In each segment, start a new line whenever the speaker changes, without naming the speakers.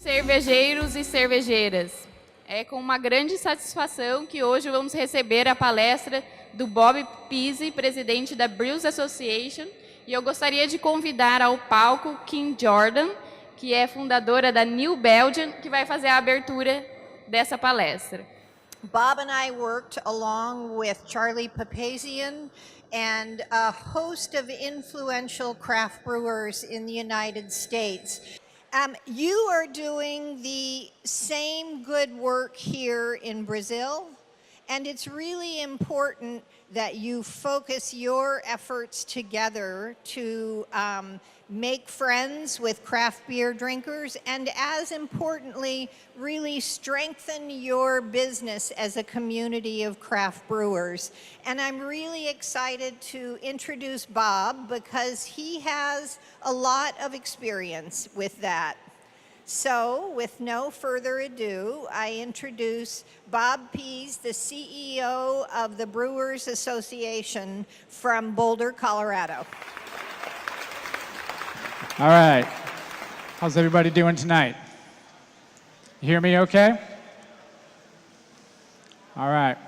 Cervejeiros e cervejeiras, é com uma grande satisfação que hoje vamos receber a palestra do Bob Pease, presidente da Brewers Association, e eu gostaria de convidar ao palco Kim Jordan, que é fundadora da New Belgium, que vai fazer a abertura dessa palestra.
Bob and I worked along with Charlie Papazian and a host of influential craft brewers in the United States. You are doing the same good work here in Brazil, and it's really important that you focus your efforts together to make friends with craft beer drinkers, and as importantly, really strengthen your business as a community of craft brewers. And I'm really excited to introduce Bob because he has a lot of experience with that. So, with no further ado, I introduce Bob Pease, the CEO of the Brewers Association from Boulder, Colorado.
All right. How's everybody doing tonight? You hear me okay? All right.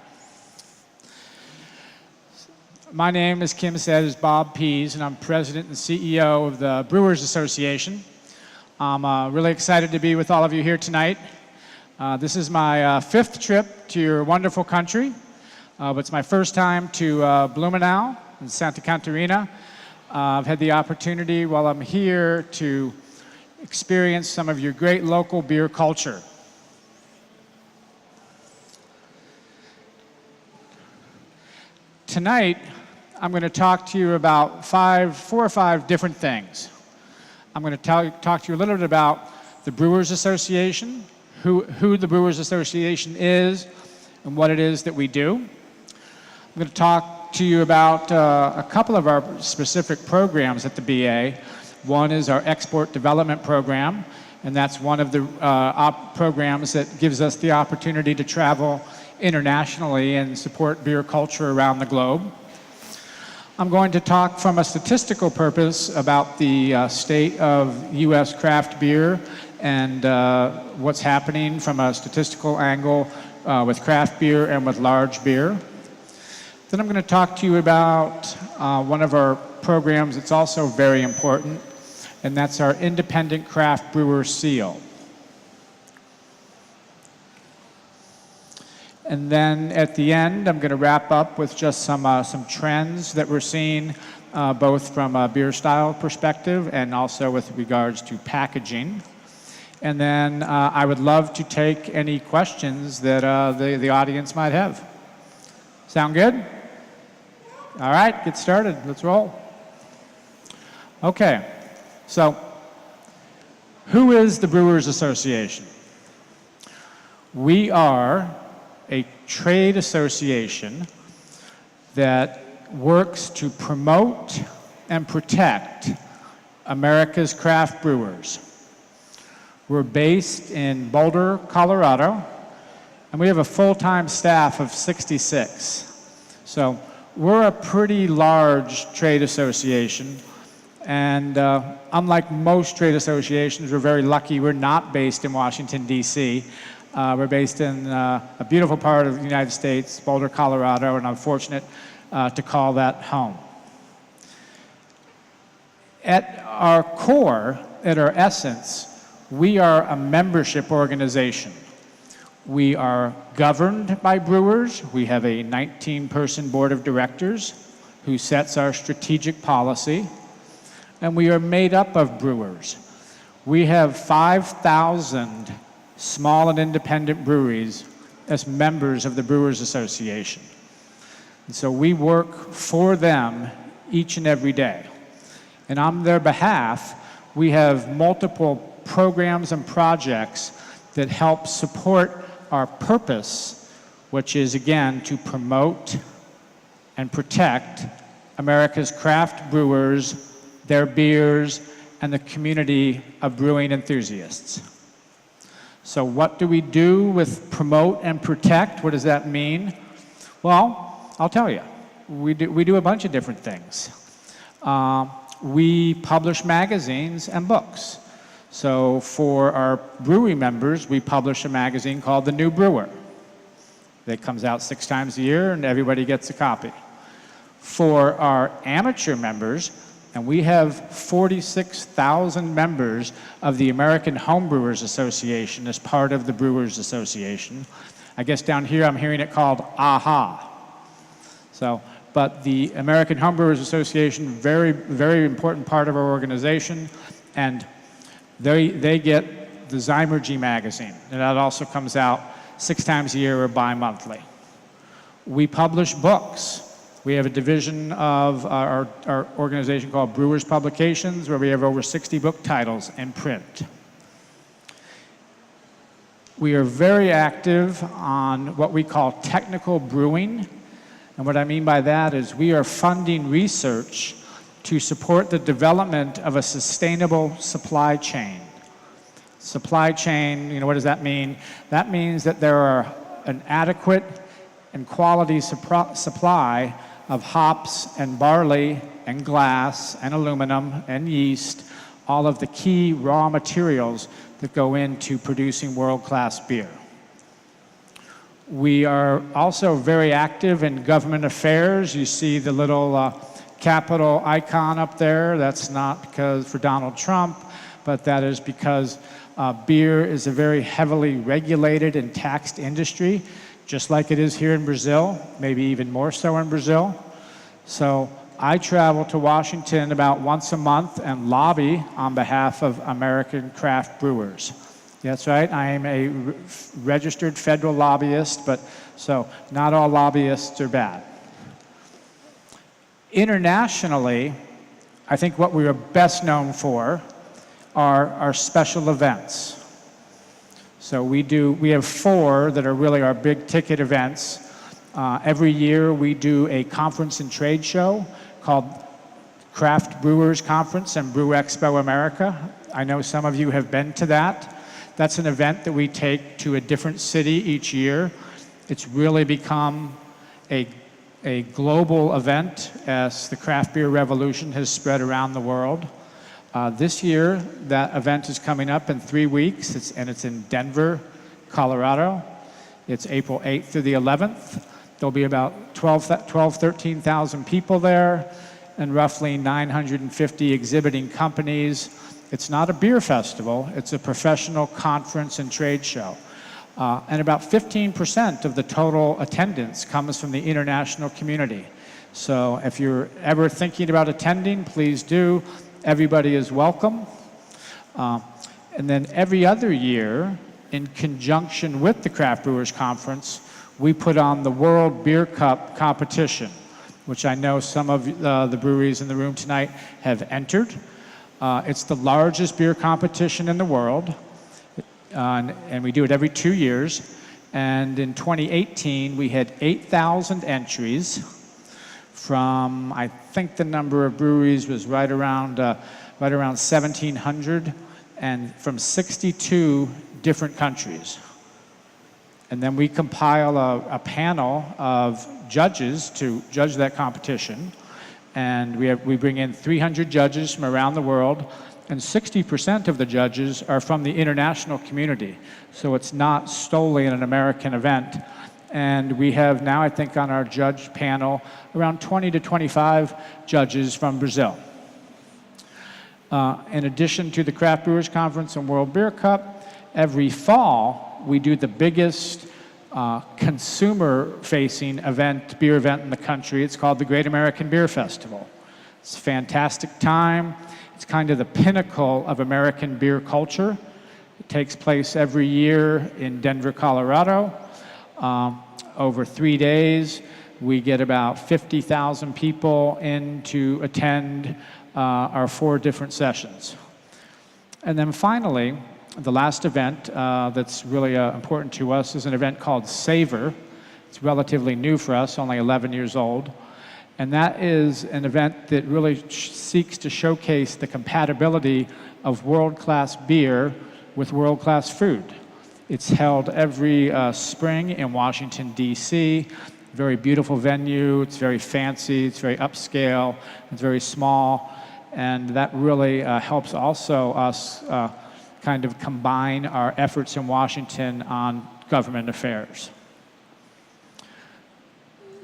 My name, as Kim said, is Bob Pease, and I'm president and CEO of the Brewers Association. I'm really excited to be with all of you here tonight. This is my fifth trip to your wonderful country. But it's my first time to Blumenau in Santa Catarina. I've had the opportunity while I'm here to experience some of your great local beer culture. Tonight, I'm going to talk to you about four or five different things. I'm going to talk to you a little bit about the Brewers Association, who the Brewers Association is, and what it is that we do. I'm going to talk to you about a couple of our specific programs at the BA. One is our Export Development Program, and that's one of the programs that gives us the opportunity to travel internationally and support beer culture around the globe. I'm going to talk from a statistical purpose about the state of U.S. craft beer and what's happening from a statistical angle with craft beer and with large beer. Then I'm going to talk to you about one of our programs that's also very important, and that's our Independent Craft Brewer Seal. And then at the end, I'm going to wrap up with just some trends that we're seeing, both from a beer style perspective and also with regards to packaging. And then I would love to take any questions that the audience might have. Sound good? All right, get started. Let's roll. Okay, so who is the Brewers Association? We are a trade association that works to promote and protect America's craft brewers. We're based in Boulder, Colorado, and we have a full-time staff of 66. So we're a pretty large trade association, and unlike most trade associations, we're very lucky we're not based in Washington, D.C. We're based in a beautiful part of the United States, Boulder, Colorado, and I'm fortunate to call that home. At our core, at our essence, we are a membership organization. We are governed by brewers. We have a 19-person board of directors who sets our strategic policy, and we are made up of brewers. We have 5,000 small and independent breweries as members of the Brewers Association. And so we work for them each and every day. And on their behalf, we have multiple programs and projects that help support our purpose, which is, again, to promote and protect America's craft brewers, their beers, and the community of brewing enthusiasts. So what do we do with promote and protect? What does that mean? Well, I'll tell you. We do a bunch of different things. We publish magazines and books. So for our brewery members, we publish a magazine called The New Brewer. That comes out 6 times a year, and everybody gets a copy. For our amateur members, and we have 46,000 members of the American Homebrewers Association as part of the Brewers Association. I guess down here I'm hearing it called AHA. So, but the American Homebrewers Association, very, very important part of our organization, and they get the Zymergy magazine, and that also comes out 6 times a year or bi-monthly. We publish books. We have a division of our organization called Brewers Publications, where we have over 60 book titles in print. We are very active on what we call technical brewing. And what I mean by that is we are funding research to support the development of a sustainable supply chain. Supply chain, what does that mean? That means that there are an adequate and quality supply of hops and barley and glass and aluminum and yeast, all of the key raw materials that go into producing world-class beer. We are also very active in government affairs. You see the little Capitol icon up there. That's not because for Donald Trump, but that is because beer is a very heavily regulated and taxed industry, just like it is here in Brazil, maybe even more so in Brazil. So I travel to Washington about once a month and lobby on behalf of American craft brewers. That's right, I am a registered federal lobbyist, but so not all lobbyists are bad. Internationally, I think what we are best known for are our special events. So we have 4 that are really our big ticket events. Every year we do a conference and trade show called Craft Brewers Conference and Brew Expo America. I know some of you have been to that. That's an event that we take to a different city each year. It's really become a global event as the craft beer revolution has spread around the world. This year, that event is coming up in 3 weeks, and it's in Denver, Colorado. It's April 8th through the 11th. There'll be about 13,000 people there, and roughly 950 exhibiting companies. It's not a beer festival, it's a professional conference and trade show. And about 15% of the total attendance comes from the international community. So if you're ever thinking about attending, please do. Everybody is welcome. And then every other year, in conjunction with the Craft Brewers Conference, we put on the World Beer Cup competition, which I know some of the breweries in the room tonight have entered. It's the largest beer competition in the world, and we do it every 2 years. And in 2018, we had 8,000 entries from, I think the number of breweries was right around 1,700, and from 62 different countries. And then we compile a panel of judges to judge that competition. And we bring in 300 judges from around the world, and 60% of the judges are from the international community. So it's not solely an American event. And we have now, I think, on our judge panel, around 20 to 25 judges from Brazil. In addition to the Craft Brewers Conference and World Beer Cup, every fall we do the biggest consumer-facing beer event in the country. It's called the Great American Beer Festival. It's a fantastic time. It's kind of the pinnacle of American beer culture. It takes place every year in Denver, Colorado. Over 3 days, we get about 50,000 people in to attend our 4 different sessions. And then finally, the last event that's really important to us is an event called Savor. It's relatively new for us, only 11 years old. And that is an event that really seeks to showcase the compatibility of world-class beer with world-class food. It's held every spring in Washington, D.C. Very beautiful venue. It's very fancy. It's very upscale. It's very small. And that really helps also us kind of combine our efforts in Washington on government affairs.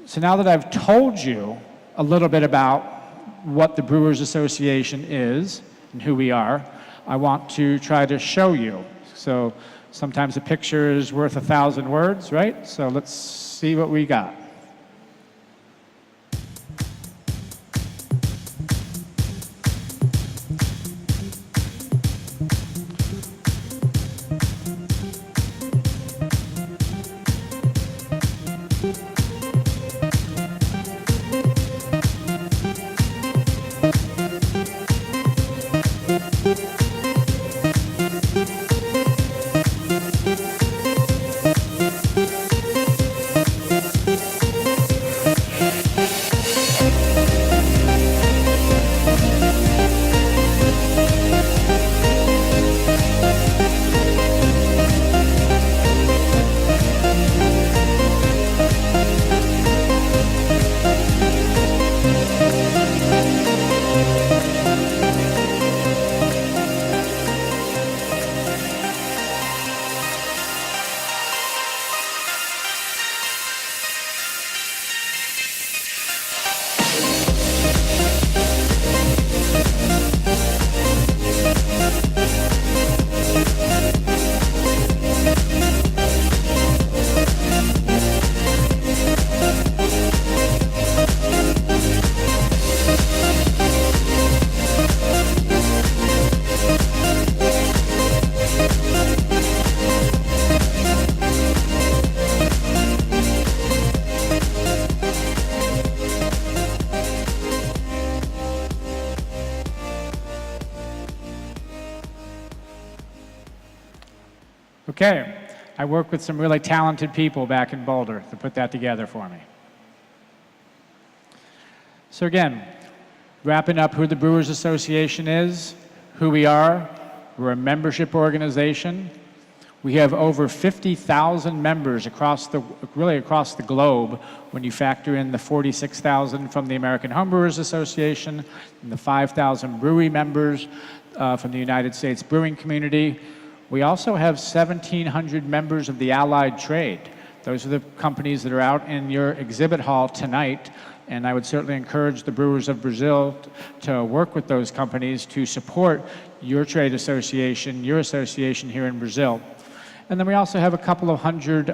So now that I've told you a little bit about what the Brewers Association is and who we are, I want to try to show you. So sometimes a picture is worth 1,000 words, right? So let's see what we got. Okay, I work with some really talented people back in Boulder to put that together for me. So again, wrapping up who the Brewers Association is, who we are. We're a membership organization. We have over 50,000 members across the globe when you factor in the 46,000 from the American Homebrewers Association and the 5,000 brewery members from the United States brewing community. We also have 1,700 members of the allied trade. Those are the companies that are out in your exhibit hall tonight, and I would certainly encourage the Brewers of Brazil to work with those companies to support your trade association, your association here in Brazil. And then we also have a couple of hundred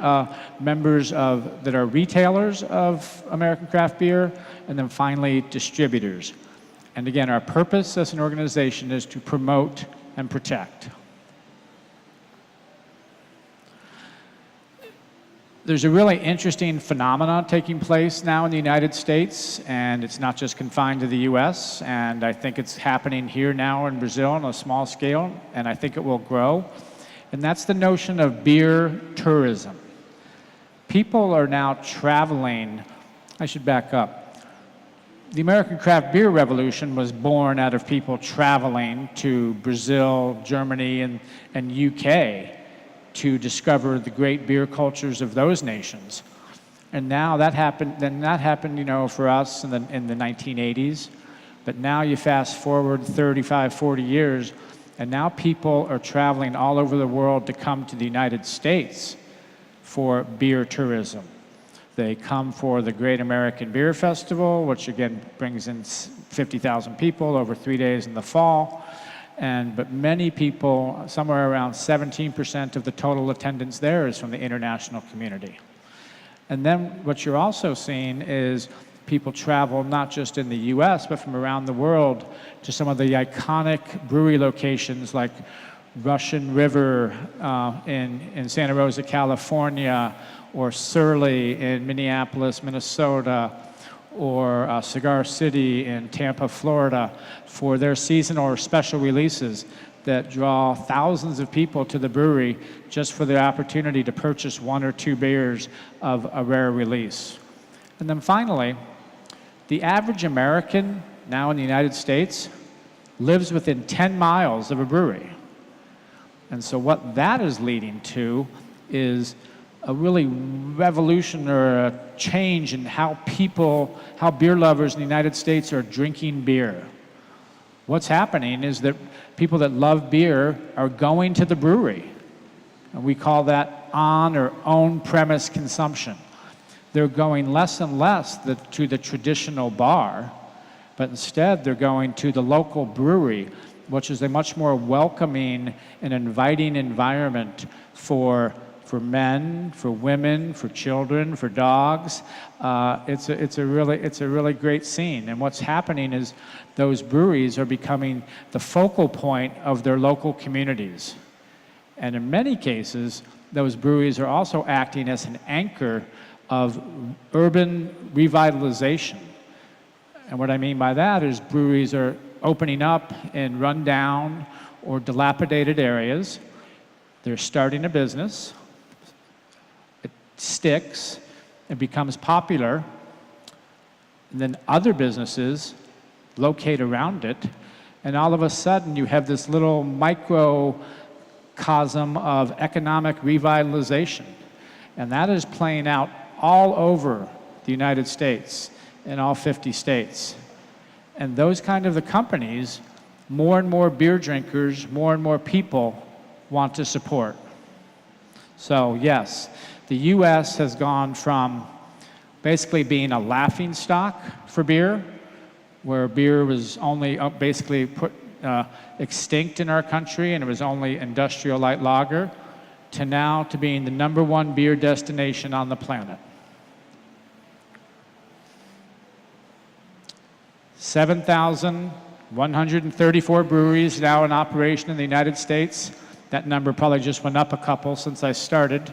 members that are retailers of American craft beer, and then finally distributors. And again, our purpose as an organization is to promote and protect. There's a really interesting phenomenon taking place now in the United States, and it's not just confined to the US, and I think it's happening here now in Brazil on a small scale, and I think it will grow. And that's the notion of beer tourism. People are now traveling. I should back up. The American craft beer revolution was born out of people traveling to Brazil, Germany, and UK to discover the great beer cultures of those nations. And now that happened, for us in the 1980s. But now you fast forward 35, 40 years, and now people are traveling all over the world to come to the United States for beer tourism. They come for the Great American Beer Festival, which again brings in 50,000 people over 3 days in the fall. But many people, somewhere around 17% of the total attendance there is from the international community. And then what you're also seeing is people travel not just in the US, but from around the world to some of the iconic brewery locations like Russian River in Santa Rosa, California, or Surly in Minneapolis, Minnesota, or Cigar City in Tampa, Florida, for their seasonal or special releases that draw thousands of people to the brewery just for the opportunity to purchase 1 or 2 beers of a rare release. And then finally, the average American now in the United States lives within 10 miles of a brewery. And so what that is leading to is a really revolution or a change in how beer lovers in the United States are drinking beer. what's happening is that people that love beer are going to the brewery. And we call that on or own premise consumption. They're going less and less to the traditional bar, but instead they're going to the local brewery, which is a much more welcoming and inviting environment for men, for women, for children, for dogs. It's a really great scene. And what's happening is those breweries are becoming the focal point of their local communities. And in many cases, those breweries are also acting as an anchor of urban revitalization. And what I mean by that is breweries are opening up in rundown or dilapidated areas. They're starting a business. It sticks, it becomes popular, and then other businesses locate around it, and all of a sudden you have this little microcosm of economic revitalization. And that is playing out all over the United States, in all 50 states. And those kind of the companies, more and more beer drinkers, more and more people want to support. So yes, the US has gone from basically being a laughing stock for beer, where beer was only basically put extinct in our country and it was only industrial light lager, to now to being the #1 beer destination on the planet. 7,134 breweries now in operation in the United States. That number probably just went up a couple since I started.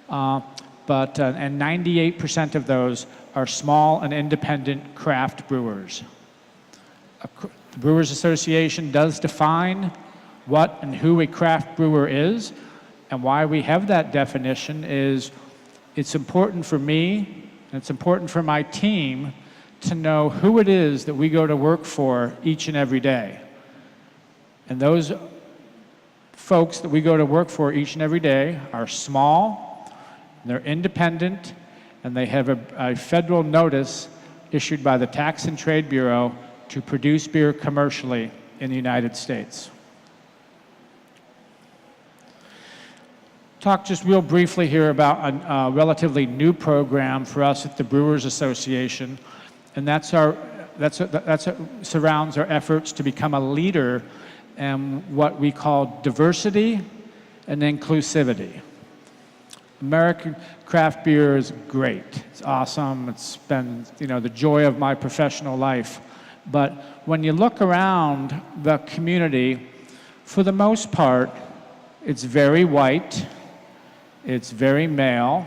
And 98% of those are small and independent craft brewers. The Brewers Association does define what and who a craft brewer is, and why we have that definition is it's important for me, and it's important for my team to know who it is that we go to work for each and every day. And those folks that we go to work for each and every day are small, they're independent, and they have a federal notice issued by the Tax and Trade Bureau to produce beer commercially in the United States. Talk just real briefly here about a relatively new program for us at the Brewers Association, and that surrounds our efforts to become a leader in what we call diversity and inclusivity. American craft beer is great. It's awesome. It's been, the joy of my professional life. But when you look around the community, for the most part, it's very white, it's very male,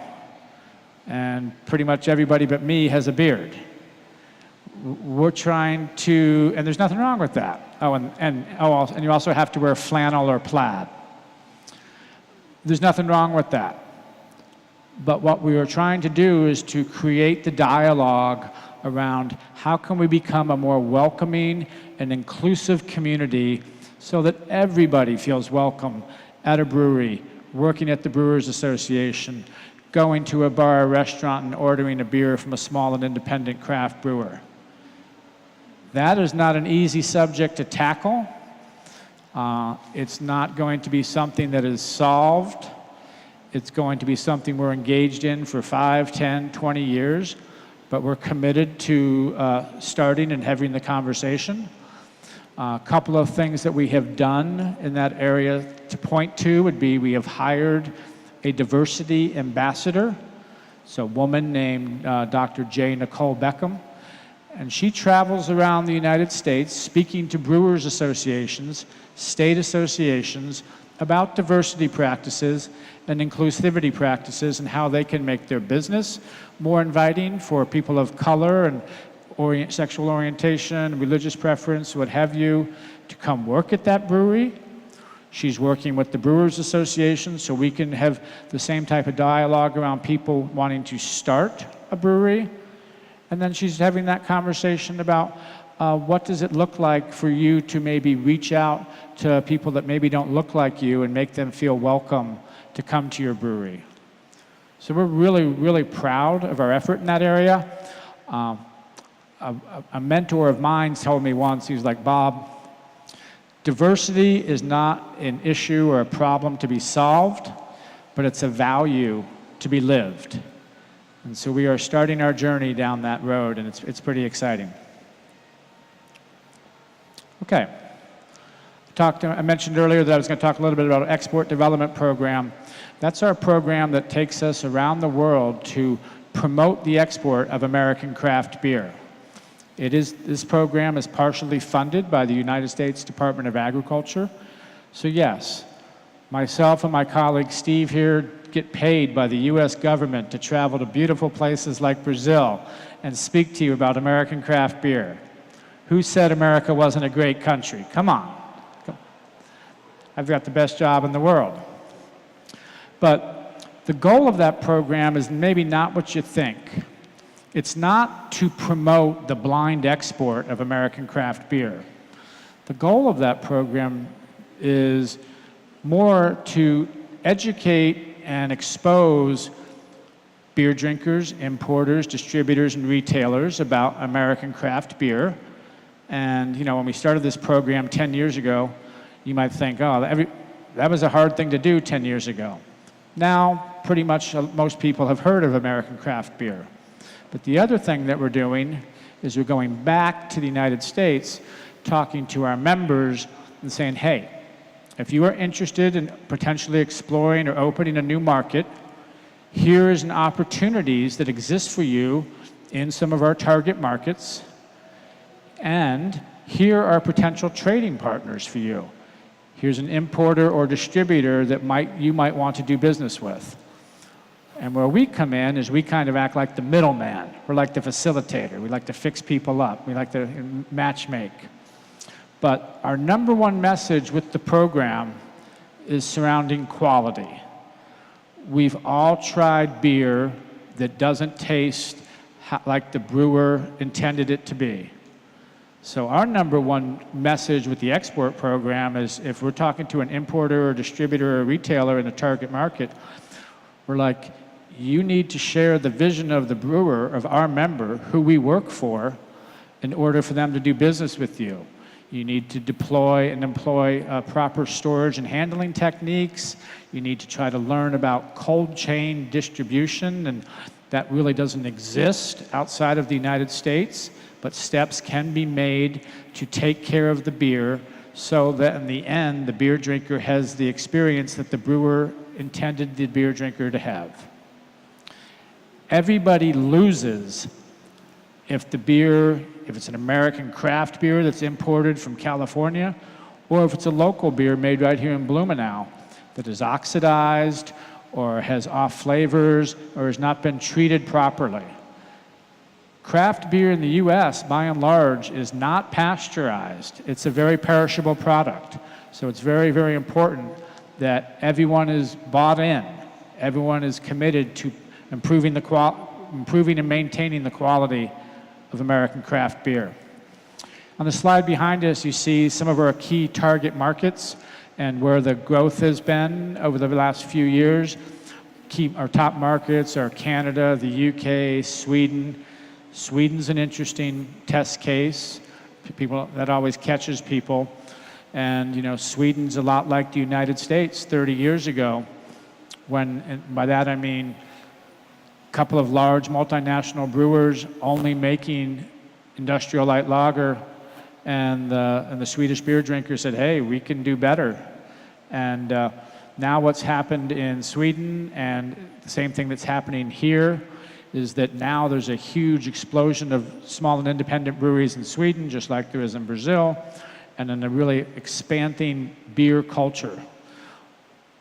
and pretty much everybody but me has a beard. We're trying to, and there's nothing wrong with that. And you also have to wear flannel or plaid. There's nothing wrong with that. But what we are trying to do is to create the dialogue around how can we become a more welcoming and inclusive community so that everybody feels welcome at a brewery, working at the Brewers Association, going to a bar or restaurant and ordering a beer from a small and independent craft brewer. That is not an easy subject to tackle. It's not going to be something that is solved. It's going to be something we're engaged in for 5, 10, 20 years, but we're committed to starting and having the conversation. A couple of things that we have done in that area to point to would be we have hired a diversity ambassador, so a woman named Dr. J. Nicole Beckham, and she travels around the United States speaking to brewers associations, state associations, about diversity practices and inclusivity practices and how they can make their business more inviting for people of color and sexual orientation, religious preference, what have you, to come work at that brewery. She's working with the Brewers Association so we can have the same type of dialogue around people wanting to start a brewery. And then she's having that conversation about what does it look like for you to maybe reach out to people that maybe don't look like you and make them feel welcome to come to your brewery. So we're really, really proud of our effort in that area. A mentor of mine told me once, he was like, Bob, Diversity is not an issue or a problem to be solved, but it's a value to be lived. And so we are starting our journey down that road, and it's pretty exciting. Okay. I mentioned earlier that I was going to talk a little bit about our export development program. That's our program that takes us around the world to promote the export of American craft beer. This program is partially funded by the United States Department of Agriculture. So yes, myself and my colleague Steve here get paid by the US government to travel to beautiful places like Brazil and speak to you about American craft beer. Who said America wasn't a great country? Come on. I've got the best job in the world. But the goal of that program is maybe not what you think. It's not to promote the blind export of American craft beer. The goal of that program is more to educate and expose beer drinkers, importers, distributors, and retailers about American craft beer. And when we started this program 10 years ago, you might think, oh, that was a hard thing to do 10 years ago. Now, pretty much most people have heard of American craft beer. But the other thing that we're doing is we're going back to the United States, talking to our members and saying, hey, if you are interested in potentially exploring or opening a new market, here is an opportunities that exist for you in some of our target markets, and here are potential trading partners for you. Here's an importer or distributor that you might want to do business with. And where we come in is we kind of act like the middleman. We're like the facilitator. We like to fix people up. We like to matchmake. But our number one message with the program is surrounding quality. We've all tried beer that doesn't taste like the brewer intended it to be. So our number one message with the export program is if we're talking to an importer or distributor or retailer in a target market, we're like, you need to share the vision of the brewer, of our member, who we work for, in order for them to do business with you. You need to deploy and employ proper storage and handling techniques. You need to try to learn about cold chain distribution, and that really doesn't exist outside of the United States, but steps can be made to take care of the beer so that in the end, the beer drinker has the experience that the brewer intended the beer drinker to have. Everybody loses if it's an American craft beer that's imported from California, or if it's a local beer made right here in Blumenau that is oxidized or has off flavors or has not been treated properly. Craft beer in the US, by and large, is not pasteurized. It's a very perishable product. So it's very, very important that everyone is bought in. Everyone is committed to improving and maintaining the quality of American craft beer. On the slide behind us, you see some of our key target markets and where the growth has been over the last few years. Our top markets are Canada, the UK, Sweden. Sweden's an interesting test case. That always catches people. And Sweden's a lot like the United States 30 years ago, and by that I mean a couple of large multinational brewers only making industrial light lager, and the Swedish beer drinkers said, hey, we can do better. And now what's happened in Sweden, and the same thing that's happening here, is that now there's a huge explosion of small and independent breweries in Sweden, just like there is in Brazil, and then a really expanding beer culture.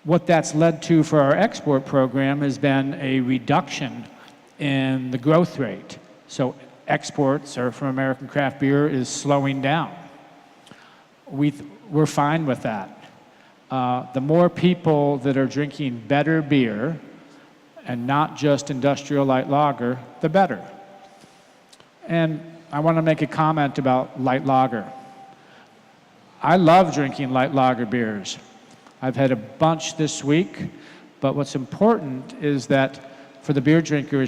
What that's led to for our export program has been a reduction in the growth rate. So exports from American craft beer is slowing down. We're fine with that. The more people that are drinking better beer, and not just industrial light lager, the better. And I want to make a comment about light lager. I love drinking light lager beers. I've had a bunch this week, but what's important is that for the beer drinker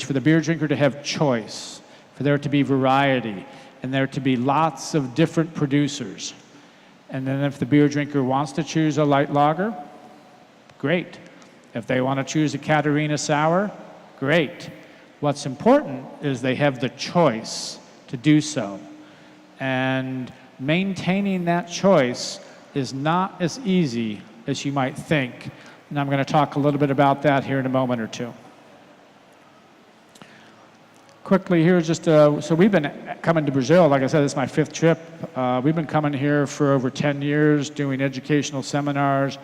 to have choice, for there to be variety, and there to be lots of different producers. And then if the beer drinker wants to choose a light lager, great. If they want to choose a Catarina sour, great. What's important is they have the choice to do so. And maintaining that choice is not as easy as you might think. And I'm going to talk a little bit about that here in a moment or two. Quickly, here's just so we've been coming to Brazil. Like I said, this is my 5th trip. We've been coming here for over 10 years, doing educational seminars,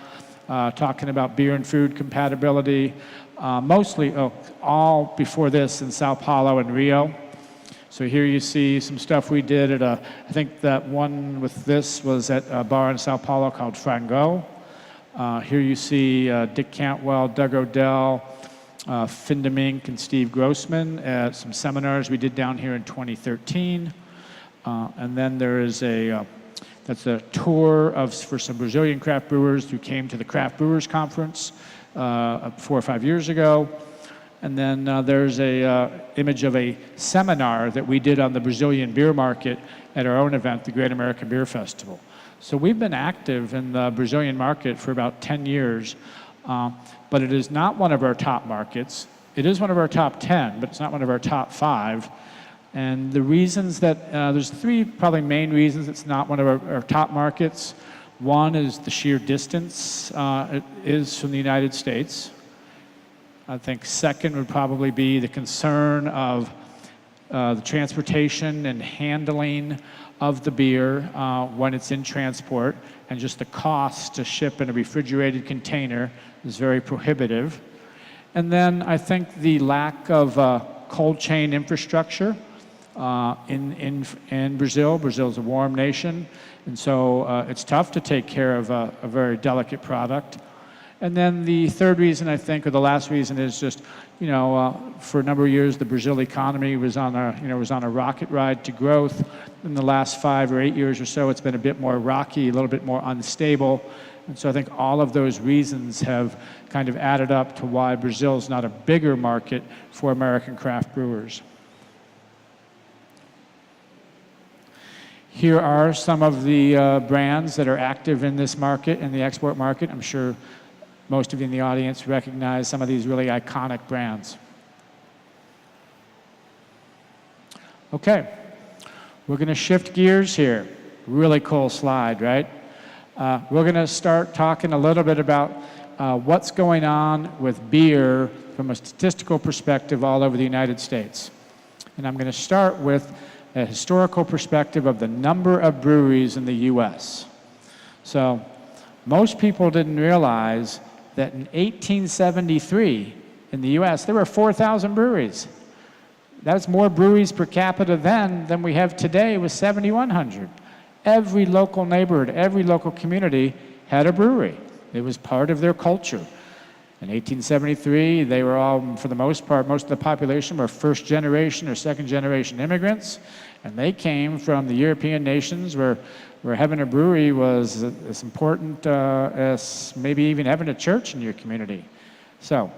talking about beer and food compatibility, mostly, all before this in Sao Paulo and Rio. So here you see some stuff we did at I think that one with this was at a bar in Sao Paulo called Frango. Here you see Dick Cantwell, Doug Odell, Finn Demink and Steve Grossman at some seminars we did down here in 2013. And then there is that's a tour for some Brazilian craft brewers who came to the Craft Brewers Conference 4 or 5 years ago. And then there's a image of a seminar that we did on the Brazilian beer market at our own event, the Great American Beer Festival. So we've been active in the Brazilian market for about 10 years. But it is not one of our top markets. It is one of our top 10, but it's not one of our top 5. And the reasons that, there's 3 probably main reasons it's not one of our top markets. One is the sheer distance it is from the United States. I think second would probably be the concern of the transportation and handling of the beer when it's in transport, and just the cost to ship in a refrigerated container is very prohibitive. And then I think the lack of cold chain infrastructure in Brazil. Brazil is a warm nation, and so it's tough to take care of a very delicate product. And then the third reason, I think, or the last reason, is just, for a number of years, the Brazil economy was on a rocket ride to growth. In the last 5 or 8 years or so, it's been a bit more rocky, a little bit more unstable. And so I think all of those reasons have kind of added up to why Brazil is not a bigger market for American craft brewers. Here are some of the brands that are active in this market, in the export market. I'm sure most of you in the audience recognize some of these really iconic brands. Okay, we're going to shift gears here. Really cool slide, right? We're going to start talking a little bit about what's going on with beer from a statistical perspective all over the United States. And I'm going to start with a historical perspective of the number of breweries in the U.S. So most people didn't realize that in 1873 in the U.S. there were 4,000 breweries. That's more breweries per capita then than we have today with 7,100. Every local neighborhood, every local community had a brewery. It was part of their culture. In 1873, they were all, for the most part, most of the population were first generation or second generation immigrants, and they came from the European nations where having a brewery was as important as maybe even having a church in your community. So,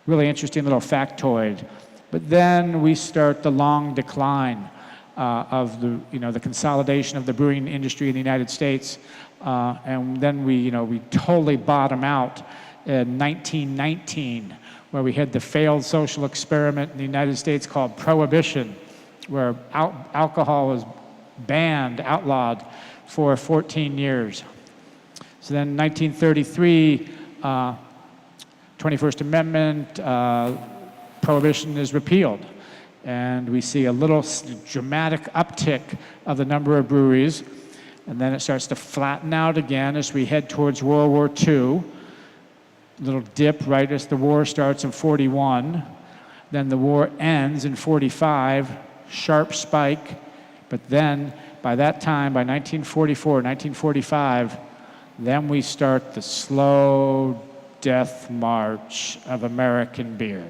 really interesting little factoid. But then we start the long decline of the consolidation of the brewing industry in the United States, and then we totally bottom out in 1919, where we had the failed social experiment in the United States called Prohibition, where alcohol was banned, outlawed for 14 years. So then 1933, 21st Amendment, Prohibition is repealed. And we see a little dramatic uptick of the number of breweries. And then it starts to flatten out again as we head towards World War II. Little dip right as the war starts in 41. Then the war ends in 45, sharp spike. But then by that time, by 1944, 1945, then we start the slow death march of American beer.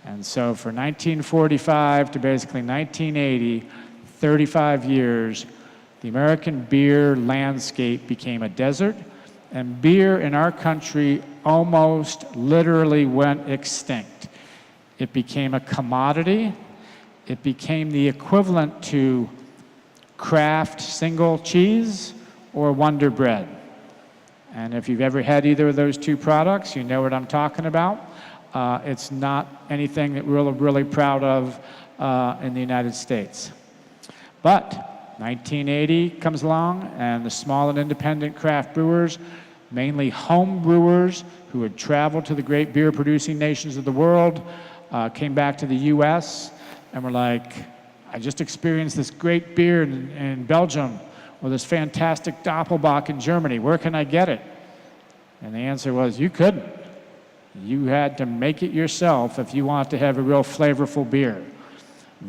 And so for 1945 to basically 1980, 35 years, the American beer landscape became a desert, and beer in our country almost literally went extinct. It became a commodity. It became the equivalent to Kraft single cheese or Wonder Bread. And if you've ever had either of those two products, you know what I'm talking about. It's not anything that we're really proud of in the United States. But 1980 comes along, and the small and independent craft brewers, mainly home brewers who had traveled to the great beer producing nations of the world, came back to the US and were like, I just experienced this great beer in Belgium, or this fantastic Doppelbock in Germany. Where can I get it? And the answer was, you couldn't. You had to make it yourself if you wanted to have a real flavorful beer.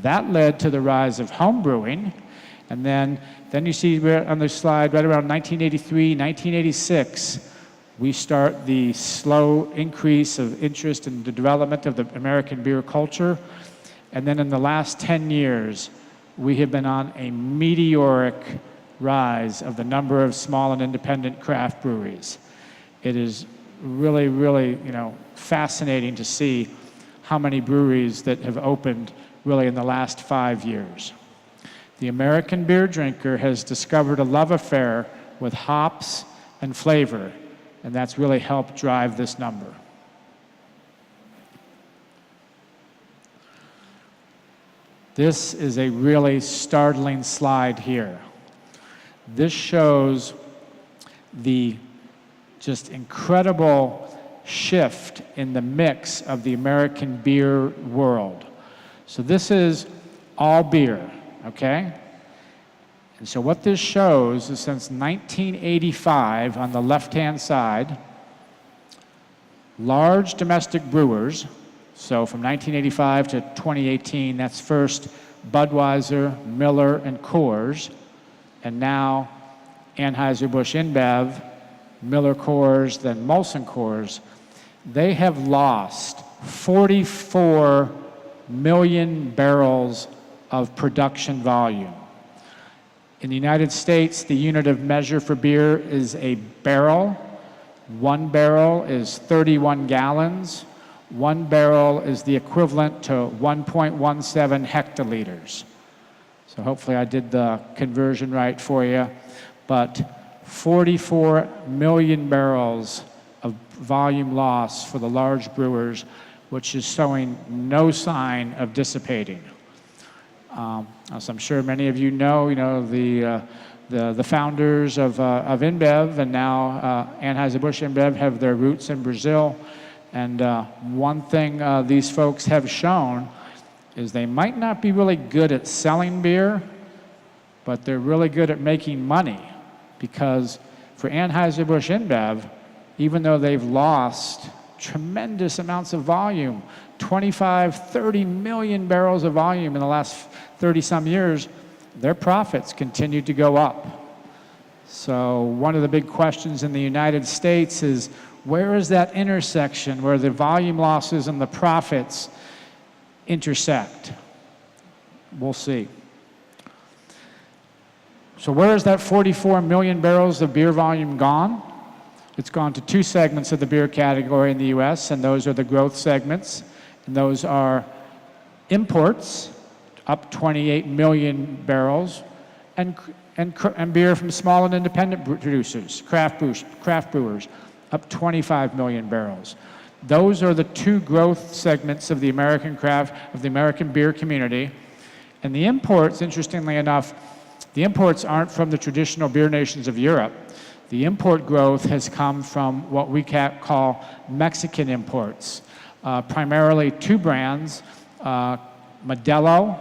That led to the rise of home brewing. And then you see on the slide, right around 1983, 1986, we start the slow increase of interest in the development of the American beer culture. And then in the last 10 years, we have been on a meteoric rise of the number of small and independent craft breweries. It is really, really, fascinating to see how many breweries that have opened really in the last 5 years. The American beer drinker has discovered a love affair with hops and flavor, and that's really helped drive this number. This is a really startling slide here. This shows the just incredible shift in the mix of the American beer world. So this is all beer, okay? And so what this shows is since 1985, on the left-hand side, large domestic brewers, so from 1985 to 2018, that's first Budweiser, Miller, and Coors, and now Anheuser-Busch InBev, Miller Coors, then Molson Coors, they have lost 44 million barrels of production volume. In the United States, the unit of measure for beer is a barrel. 1 barrel is 31 gallons. 1 barrel is the equivalent to 1.17 hectoliters. So hopefully I did the conversion right for you. But 44 million barrels of volume loss for the large brewers, which is showing no sign of dissipating. As I'm sure many of you know, the founders of InBev and now Anheuser-Busch InBev have their roots in Brazil. And one thing these folks have shown is they might not be really good at selling beer, but they're really good at making money. Because for Anheuser-Busch InBev, even though they've lost tremendous amounts of volume, 25, 30 million barrels of volume in the last 30-some years, their profits continue to go up. So one of the big questions in the United States is, where is that intersection where the volume losses and the profits intersect? We'll see. So where is that 44 million barrels of beer volume gone? It's gone to 2 segments of the beer category in the US, and those are the growth segments. And those are imports, up 28 million barrels, and beer from small and independent producers, craft brewers, up 25 million barrels. Those are the 2 growth segments of the American beer community. And the imports, interestingly enough, the imports aren't from the traditional beer nations of Europe. The import growth has come from what we call Mexican imports, primarily 2 brands, Modelo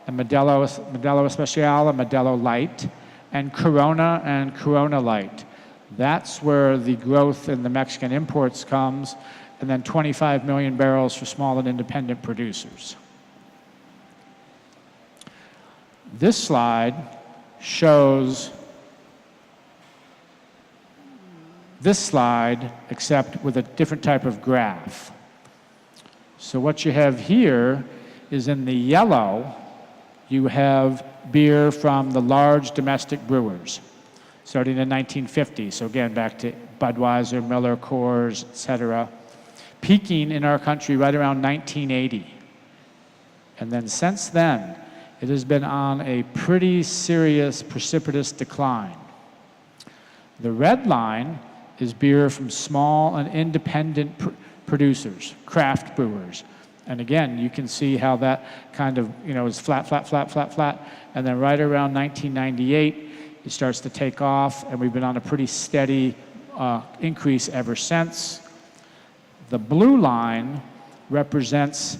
and Modelo Especial and Modelo Light, and Corona Light. That's where the growth in the Mexican imports comes, and then 25 million barrels for small and independent producers. This slide shows this slide, except with a different type of graph. So what you have here is in the yellow, you have beer from the large domestic brewers, starting in 1950. So again, back to Budweiser, Miller, Coors, et cetera, peaking in our country right around 1980. And then since then, it has been on a pretty serious, precipitous decline. The red line is beer from small and independent producers, craft brewers. And again, you can see how that kind of, is flat, flat, flat, flat, flat. And then right around 1998, it starts to take off, and we've been on a pretty steady increase ever since. The blue line represents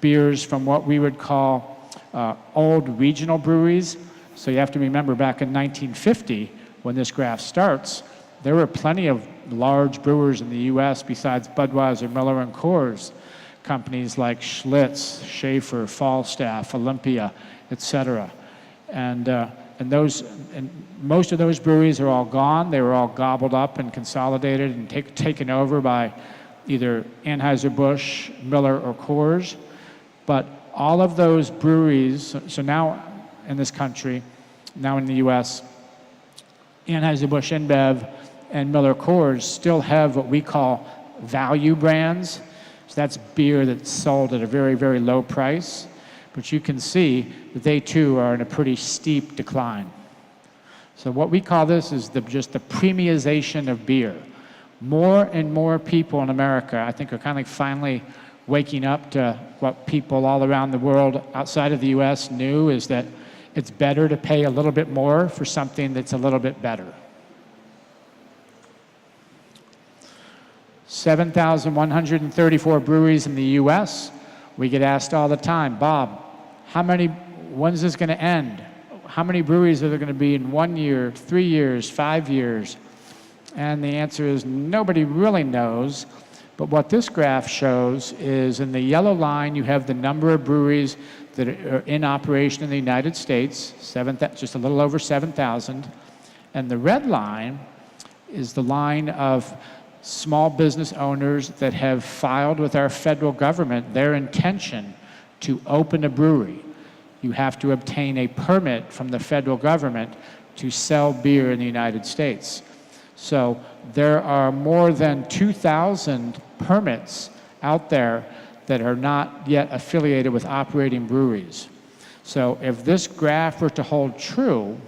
beers from what we would call old regional breweries. So you have to remember back in 1950, when this graph starts, there were plenty of large brewers in the US besides Budweiser, Miller, and Coors. Companies like Schlitz, Schaefer, Falstaff, Olympia, etc. And most of those breweries are all gone. They were all gobbled up and consolidated and taken over by either Anheuser-Busch, Miller, or Coors. But all of those breweries, so now in this country, now in the US, Anheuser-Busch InBev and Miller Coors still have what we call value brands. So that's beer that's sold at a very, very low price. But you can see that they too are in a pretty steep decline. So what we call this is just the premiumization of beer. More and more people in America, I think, are kind of finally waking up to what people all around the world outside of the US knew, is that it's better to pay a little bit more for something that's a little bit better. 7,134 breweries in the US. We get asked all the time, Bob, when's this gonna end? How many breweries are there gonna be in 1 year, 3 years, 5 years? And the answer is nobody really knows. But what this graph shows is in the yellow line, you have the number of breweries that are in operation in the United States, just a little over 7,000. And the red line is the line of small business owners that have filed with our federal government their intention to open a brewery. You have to obtain a permit from the federal government to sell beer in the United States. So there are more than 2,000 permits out there that are not yet affiliated with operating breweries. So if this graph were to hold true,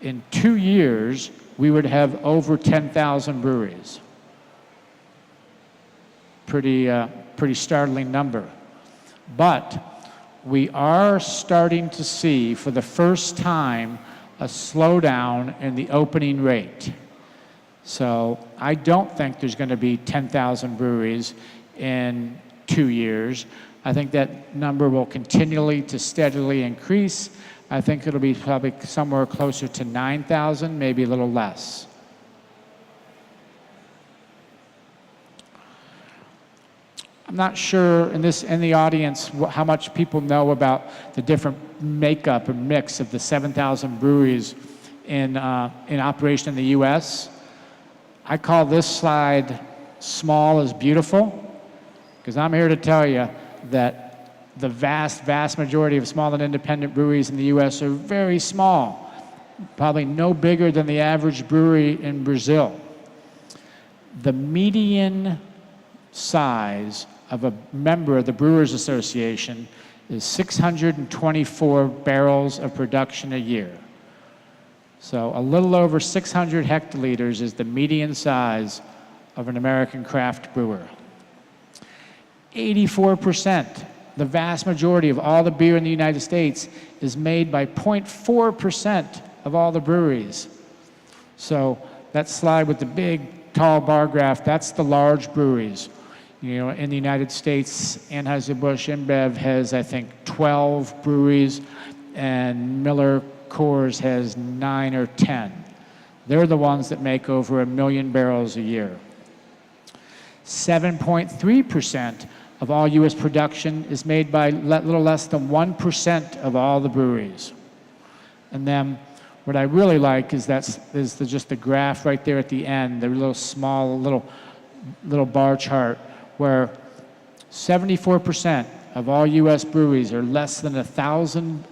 in 2 years, we would have over 10,000 breweries. Pretty startling number. But we are starting to see, for the first time, a slowdown in the opening rate. So I don't think there's going to be 10,000 breweries in 2 years. I think that number will continually to steadily increase. I think it'll be probably somewhere closer to 9,000, maybe a little less. I'm not sure in the audience how much people know about the different makeup and mix of the 7,000 breweries in operation in the US. I call this slide "Small is Beautiful," because I'm here to tell you that the vast, vast majority of small and independent breweries in the US are very small, probably no bigger than the average brewery in Brazil. The median size of a member of the Brewers Association is 624 barrels of production a year. So a little over 600 hectoliters is the median size of an American craft brewer. 84%, the vast majority of all the beer in the United States, is made by 0.4% of all the breweries. So that slide with the big, tall bar graph, that's the large breweries. In the United States, Anheuser-Busch InBev has, I think, 12 breweries, and Miller Coors has 9 or 10. They're the ones that make over 1 million barrels a year. 7.3% of all U.S. production is made by little less than 1% of all the breweries. And then what I really like is just the graph right there at the end, the little small little bar chart, where 74% of all U.S. breweries are less than 1,000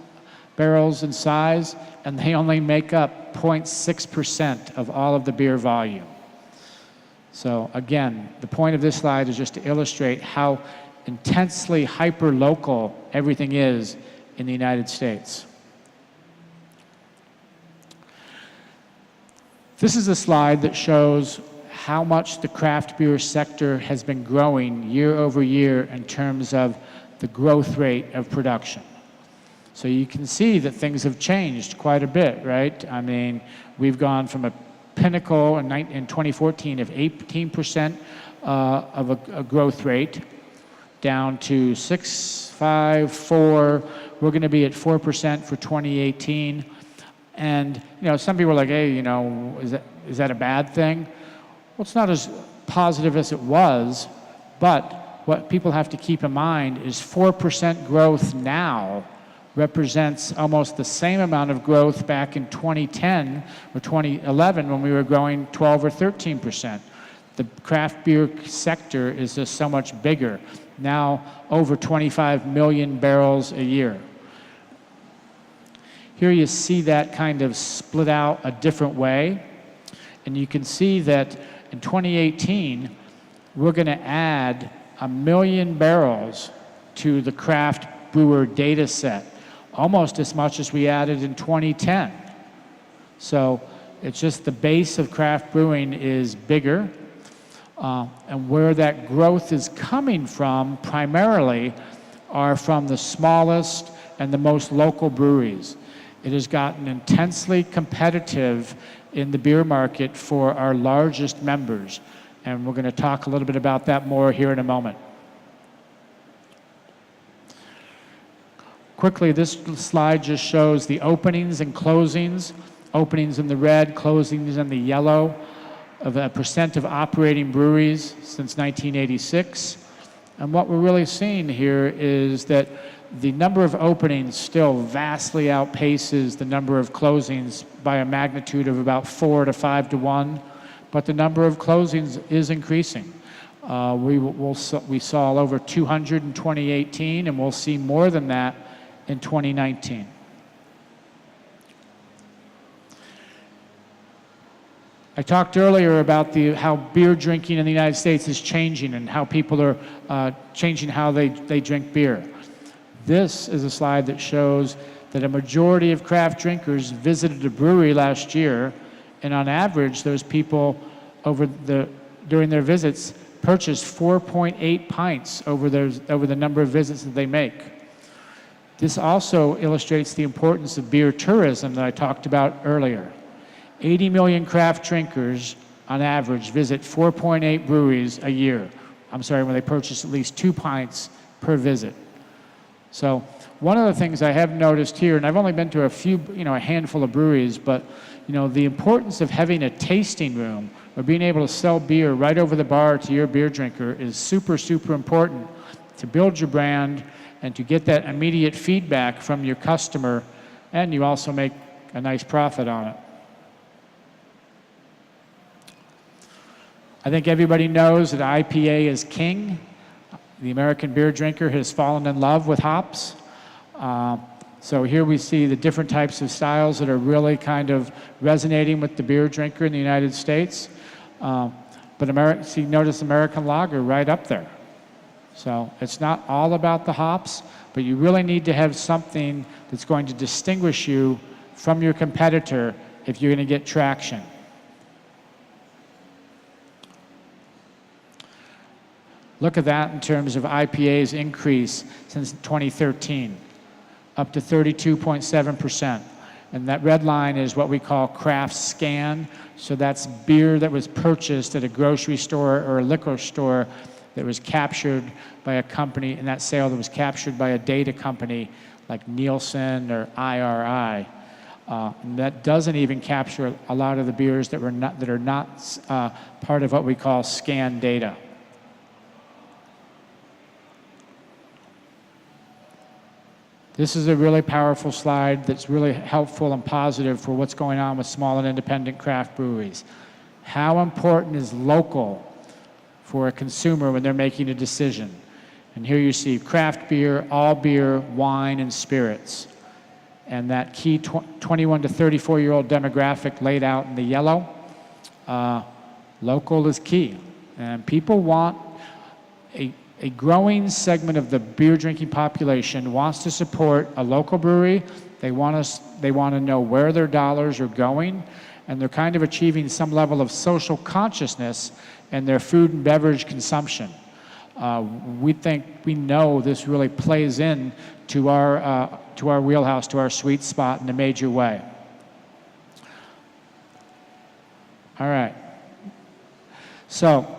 barrels in size, and they only make up 0.6% of all of the beer volume. So again, the point of this slide is just to illustrate how intensely hyper-local everything is in the United States. This is a slide that shows how much the craft beer sector has been growing year over year in terms of the growth rate of production. So you can see that things have changed quite a bit, right? I mean, we've gone from a pinnacle in 2014 of 18% of a growth rate down to 6, 5, 4. We're going to be at 4% for 2018. And, you know, some people are like, hey, you know, is that a bad thing? Well, it's not as positive as it was, but what people have to keep in mind is 4% growth now represents almost the same amount of growth back in 2010 or 2011 when we were growing 12 or 13%. The craft beer sector is just so much bigger, now over 25 million barrels a year. Here you see that kind of split out a different way, and you can see that in 2018, we're going to add 1 million barrels to the craft brewer data set, almost as much as we added in 2010. So it's just the base of craft brewing is bigger, and where that growth is coming from primarily are from the smallest and the most local breweries. It has gotten intensely competitive in the beer market for our largest members, and we're going to talk a little bit about that more here in a moment. Quickly, this slide just shows the openings and closings, openings in the red, closings in the yellow, of a percent of operating breweries since 1986. And what we're really seeing here is that the number of openings still vastly outpaces the number of closings by a magnitude of about 4 to 5 to 1, but the number of closings is increasing. We saw over 200 in 2018, and we'll see more than that in 2019. I talked earlier about how beer drinking in the United States is changing and how people are changing how they drink beer. This is a slide that shows that a majority of craft drinkers visited a brewery last year, and on average, those people during their visits purchased 4.8 pints over the number of visits that they make. This also illustrates the importance of beer tourism that I talked about earlier. 80 million craft drinkers on average visit 4.8 breweries a year. When they purchase at least 2 pints per visit. So one of the things I have noticed here, and I've only been to a handful of breweries, but the importance of having a tasting room or being able to sell beer right over the bar to your beer drinker is super, super important to build your brand and to get that immediate feedback from your customer, and you also make a nice profit on it. I think everybody knows that IPA is king. The American beer drinker has fallen in love with hops. So here we see the different types of styles that are really kind of resonating with the beer drinker in the United States. But notice American lager right up there. So it's not all about the hops, but you really need to have something that's going to distinguish you from your competitor if you're going to get traction. Look at that in terms of IPA's increase since 2013, up to 32.7%. And that red line is what we call craft scan. So that's beer that was purchased at a grocery store or a liquor store that was captured by a company, and that sale that was captured by a data company like Nielsen or IRI. And that doesn't even capture a lot of the beers that are not part of what we call scan data. This is a really powerful slide that's really helpful and positive for what's going on with small and independent craft breweries. How important is local for a consumer when they're making a decision? And here you see craft beer, all beer, wine, and spirits. And that key 21 to 34-year-old demographic laid out in the yellow, local is key. And people want a growing segment of the beer drinking population wants to support a local brewery. They want to know where their dollars are going, and they're kind of achieving some level of social consciousness in their food and beverage consumption. We know this really plays in to our wheelhouse, to our sweet spot in a major way. All right. So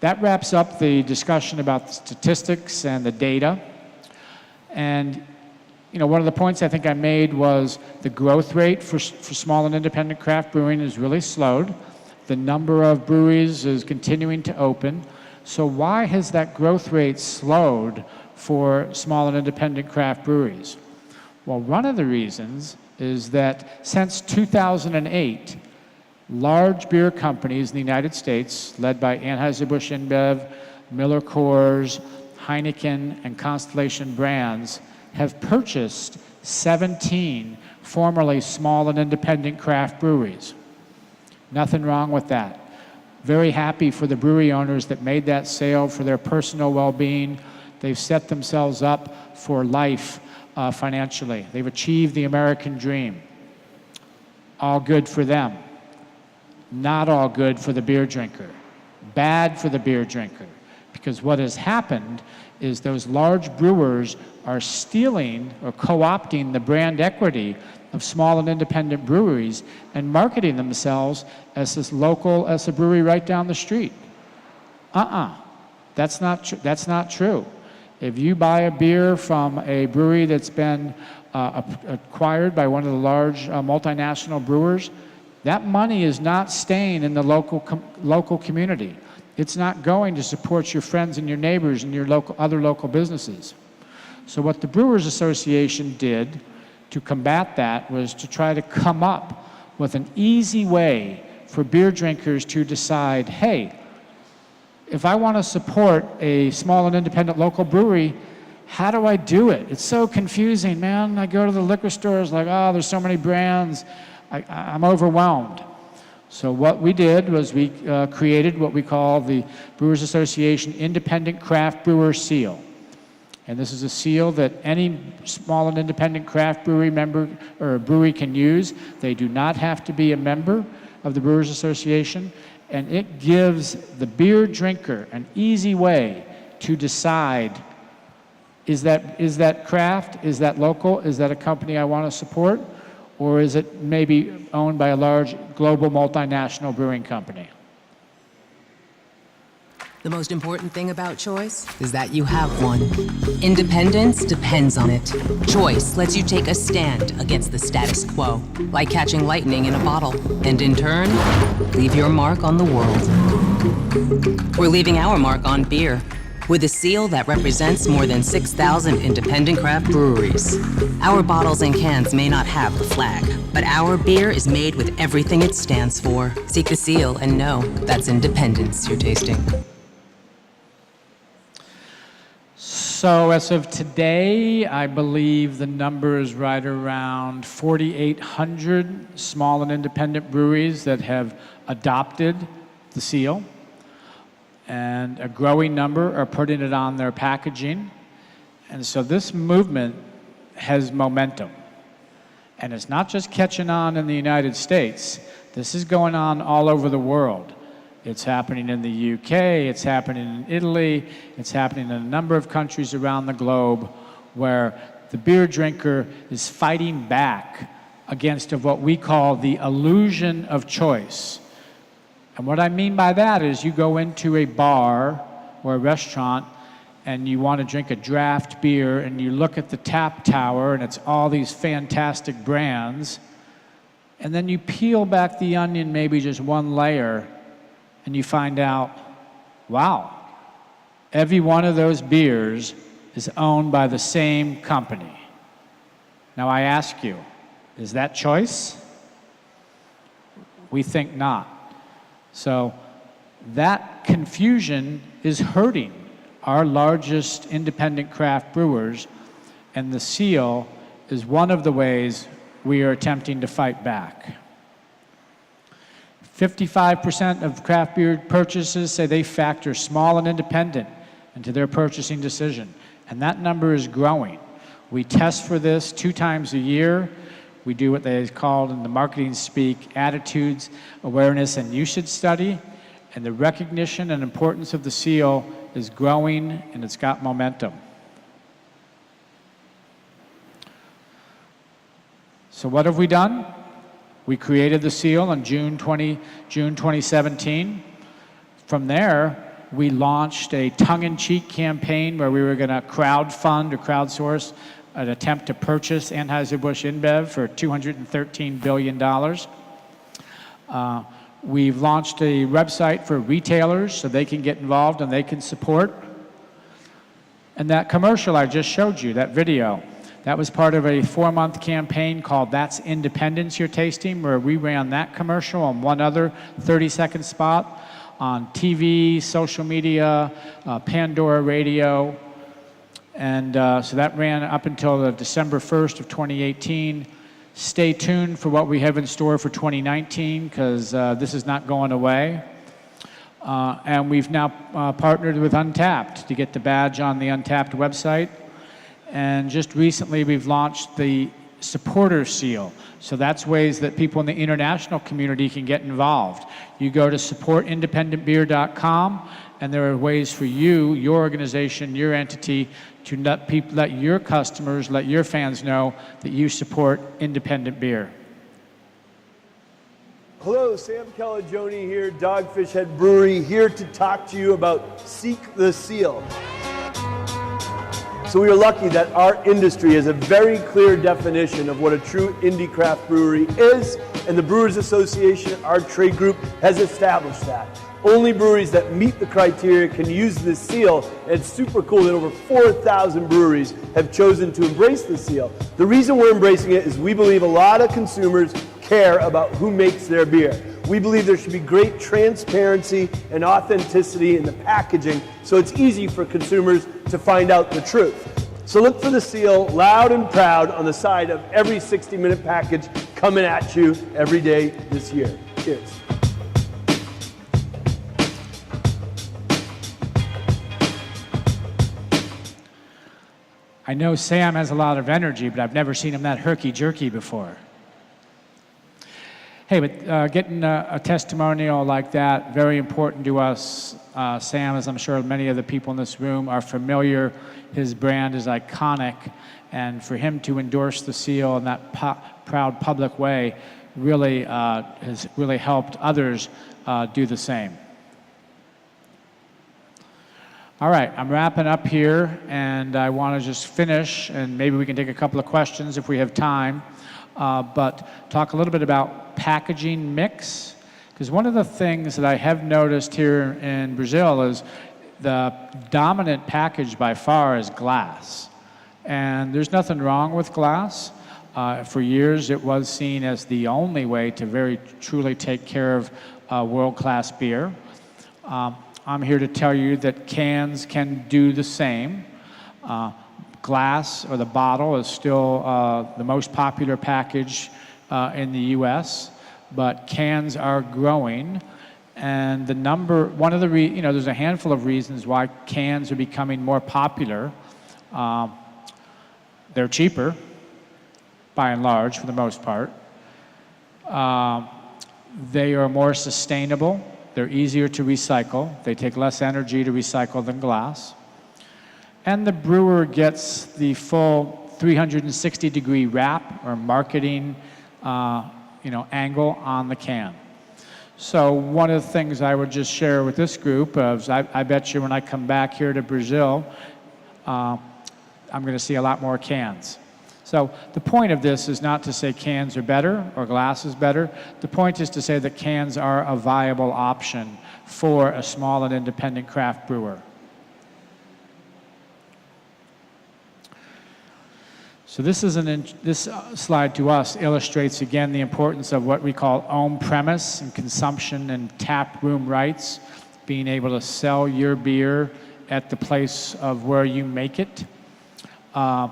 that wraps up the discussion about the statistics and the data. And one of the points I think I made was the growth rate for small and independent craft brewing is really slowed. The number of breweries is continuing to open. So why has that growth rate slowed for small and independent craft breweries? Well, one of the reasons is that since 2008, large beer companies in the United States, led by Anheuser-Busch InBev, Miller Coors, Heineken, and Constellation Brands, have purchased 17 formerly small and independent craft breweries. Nothing wrong with that. Very happy for the brewery owners that made that sale for their personal well-being. They've set themselves up for life financially. They've achieved the American dream. All good for them. Not all good for the beer drinker. Bad for the beer drinker. Because what has happened is those large brewers are stealing or co-opting the brand equity of small and independent breweries and marketing themselves as a brewery right down the street. That's not true. If you buy a beer from a brewery that's been acquired by one of the large multinational brewers, that money is not staying in the local community. It's not going to support your friends and your neighbors and your other local businesses. So what the Brewers Association did to combat that was to try to come up with an easy way for beer drinkers to decide, hey, if I want to support a small and independent local brewery, how do I do it? It's so confusing, man. I go to the liquor stores like, oh, there's so many brands. I'm overwhelmed. So what we did was we created what we call the Brewers Association Independent Craft Brewer Seal. And this is a seal that any small and independent craft brewery member or brewery can use. They do not have to be a member of the Brewers Association. And it gives the beer drinker an easy way to decide, is that craft, is that local, is that a company I want to support? Or is it maybe owned by a large global multinational brewing company?
The most important thing about choice is that you have one. Independence depends on it. Choice lets you take a stand against the status quo, like catching lightning in a bottle, and in turn, leave your mark on the world. We're leaving our mark on beer, with a seal that represents more than 6,000 independent craft breweries. Our bottles and cans may not have the flag, but our beer is made with everything it stands for. Seek the seal and know that's independence you're tasting.
So as of today, I believe the number is right around 4,800 small and independent breweries that have adopted the seal. And a growing number are putting it on their packaging. And so this movement has momentum. And it's not just catching on in the United States. This is going on all over the world. It's happening in the UK, it's happening in Italy, it's happening in a number of countries around the globe where the beer drinker is fighting back against what we call the illusion of choice. And what I mean by that is you go into a bar or a restaurant and you want to drink a draft beer and you look at the tap tower and it's all these fantastic brands, and then you peel back the onion maybe just one layer and you find out, wow, every one of those beers is owned by the same company. Now I ask you, is that choice? We think not. So that confusion is hurting our largest independent craft brewers, and the seal is one of the ways we are attempting to fight back. 55% of craft beer purchases say they factor small and independent and to their purchasing decision. And that number is growing. We test for this 2 times a year. We do what they call in the marketing speak attitudes, awareness, and usage study. And the recognition and importance of the seal is growing, and it's got momentum. So what have we done? We created the seal in June 2017. From there, we launched a tongue-in-cheek campaign where we were going to crowdfund or crowdsource an attempt to purchase Anheuser-Busch InBev for $213 billion. We've launched a website for retailers so they can get involved and they can support. And that commercial I just showed you, that video, that was part of a 4-month campaign called That's Independence You're Tasting, where we ran that commercial and one other 30-second spot on TV, social media, Pandora Radio. And so that ran up until the December 1st of 2018. Stay tuned for what we have in store for 2019, because this is not going away. And we've now partnered with Untapped to get the badge on the Untapped website. And just recently, we've launched the supporter seal. So that's ways that people in the international community can get involved. You go to supportindependentbeer.com, and there are ways for you, your organization, your entity, to let your customers, let your fans know that you support independent beer.
Hello, Sam Calagione here, Dogfish Head Brewery, here to talk to you about Seek the Seal. So we are lucky that our industry has a very clear definition of what a true indie craft brewery is, and the Brewers Association, our trade group, has established that. Only breweries that meet the criteria can use this seal, and it's super cool that over 4,000 breweries have chosen to embrace the seal. The reason we're embracing it is we believe a lot of consumers care about who makes their beer. We believe there should be great transparency and authenticity in the packaging, so it's easy for consumers to find out the truth. So look for the seal loud and proud on the side of every 60-minute package coming at you every day this year. Cheers.
I know Sam has a lot of energy, but I've never seen him that herky-jerky before. Hey, but getting a testimonial like that, very important to us. Sam, as I'm sure many of the people in this room are familiar, his brand is iconic, and for him to endorse the seal in that proud public way really has really helped others do the same. All right, I'm wrapping up here, and I want to just finish, and maybe we can take a couple of questions if we have time, but talk a little bit about packaging mix, because one of the things that I have noticed here in Brazil is the dominant package by far is glass, and there's nothing wrong with glass. For years, it was seen as the only way to very truly take care of world-class beer. I'm here to tell you that cans can do the same. Glass, or the bottle, is still the most popular package in the US, but cans are growing. And the number, one of the, there's a handful of reasons why cans are becoming more popular. They're cheaper, by and large, for the most part. They are more sustainable. They're easier to recycle. They take less energy to recycle than glass. And the brewer gets the full 360-degree wrap or marketing angle on the can. So one of the things I would just share with this group is I bet you when I come back here to Brazil, I'm going to see a lot more cans. So the point of this is not to say cans are better or glass is better. The point is to say that cans are a viable option for a small and independent craft brewer. So this slide to us illustrates again the importance of what we call on-premise and consumption and tap room rights, being able to sell your beer at the place of where you make it. At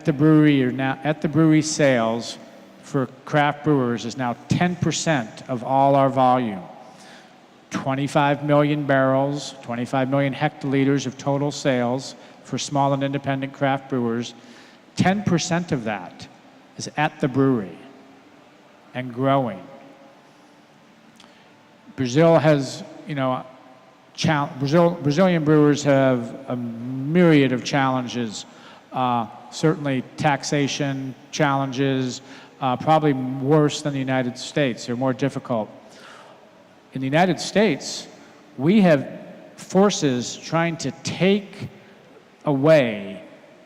the brewery sales for craft brewers is now 10% of all our volume. 25 million barrels, 25 million hectoliters of total sales for small and independent craft brewers. 10% of that is at the brewery and growing. Brazil has, Brazilian brewers have a myriad of challenges, certainly taxation challenges, probably worse than the United States. They're more difficult. In the United States, we have forces trying to take away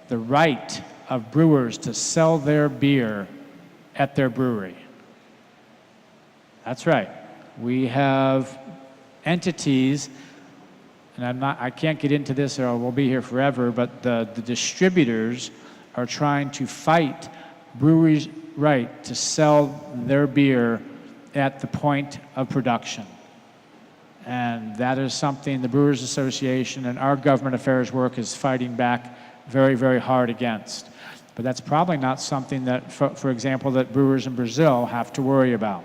the right of brewers to sell their beer at their brewery. That's right. We have entities, and I can't get into this or we'll be here forever, but the distributors are trying to fight breweries' right to sell their beer at the point of production. And that is something the Brewers Association and our government affairs work is fighting back very, very hard against. But that's probably not something that, for example, that brewers in Brazil have to worry about.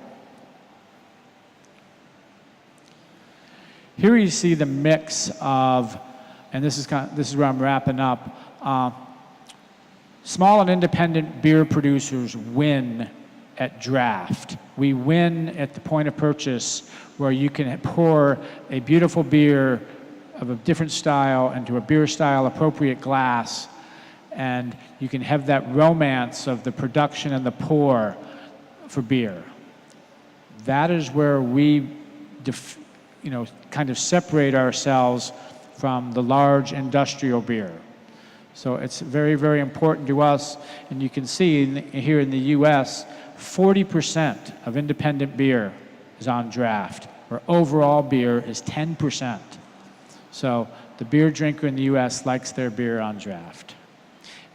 Here you see the mix of, and this is where I'm wrapping up, small and independent beer producers win at draft. We win at the point of purchase where you can pour a beautiful beer of a different style into a beer style appropriate glass, and you can have that romance of the production and the pour for beer. That is where we kind of separate ourselves from the large industrial beer. So it's very, very important to us, and you can see here in the US, 40% of independent beer is on draft, where overall beer is 10%. So the beer drinker in the US likes their beer on draft.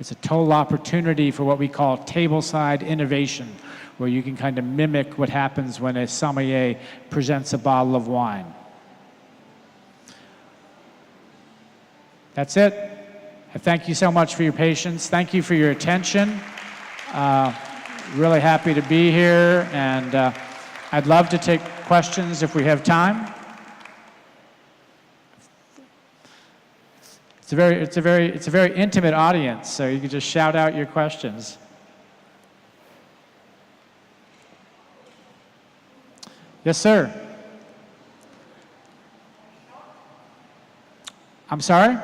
It's a total opportunity for what we call tableside innovation, where you can kind of mimic what happens when a sommelier presents a bottle of wine. That's it. I thank you so much for your patience. Thank you for your attention. Really happy to be here, and I'd love to take questions if we have time. It's a very intimate audience, so you can just shout out your questions. Yes, sir. I'm sorry?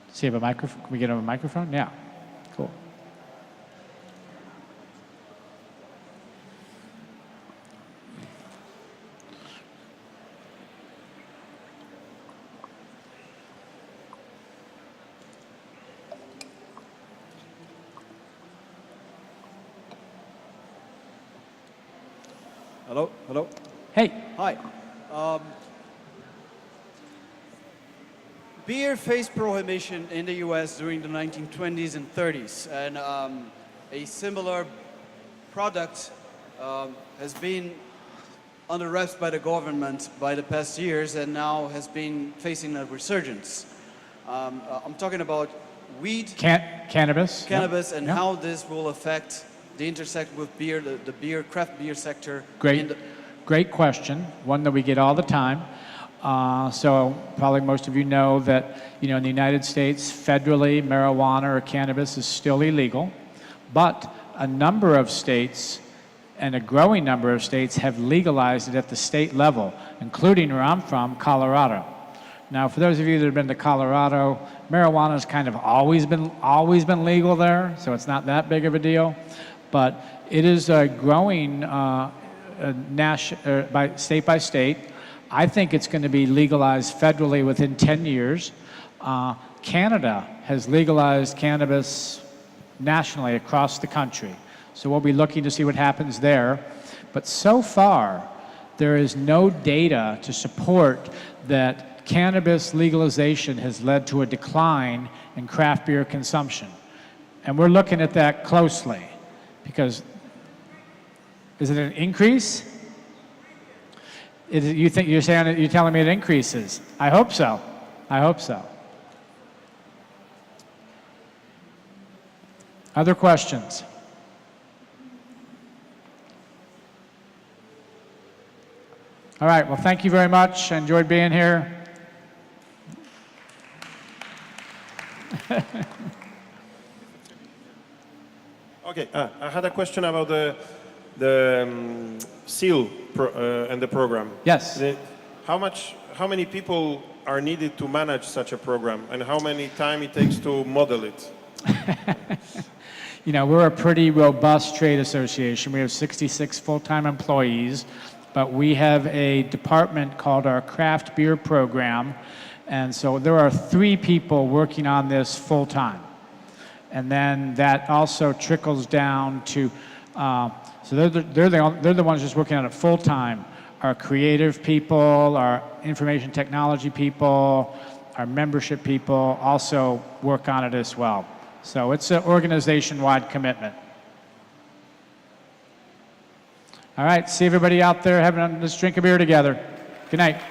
Does he have a microphone? Can we get him a microphone? Yeah, cool.
Hello, hello.
Hey.
Hi. Beer faced prohibition in the US during the 1920s and 30s, and a similar product has been under wraps by the government by the past years and now has been facing a resurgence. I'm talking about weed,
cannabis,
yep. And how this will affect the intersect with beer, the beer, craft beer sector.
Great question, one that we get all the time. So probably most of you know that, in the United States, federally, marijuana or cannabis is still illegal, but a number of states and a growing number of states have legalized it at the state level, including where I'm from, Colorado. Now, for those of you that have been to Colorado, marijuana has kind of always been legal there, so it's not that big of a deal, but it is growing state by state. I think it's going to be legalized federally within 10 years. Canada has legalized cannabis nationally across the country. So we'll be looking to see what happens there. But so far, there is no data to support that cannabis legalization has led to a decline in craft beer consumption. And we're looking at that closely because, is it an increase? You're telling me it increases? I hope so. I hope so. Other questions? All right, well, thank you very much. I enjoyed being here.
Okay, I had a question about the seal and the program.
Yes.
How many people are needed to manage such a program, and how many time it takes to model it?
You know, we're a pretty robust trade association. We have 66 full-time employees, but we have a department called our craft beer program, and so there are 3 people working on this full-time. And then that also trickles down to, so they're the ones just working on it full-time. Our creative people, our information technology people, our membership people also work on it as well. So it's an organization-wide commitment. All right, see everybody out there let's drink a beer together. Good night.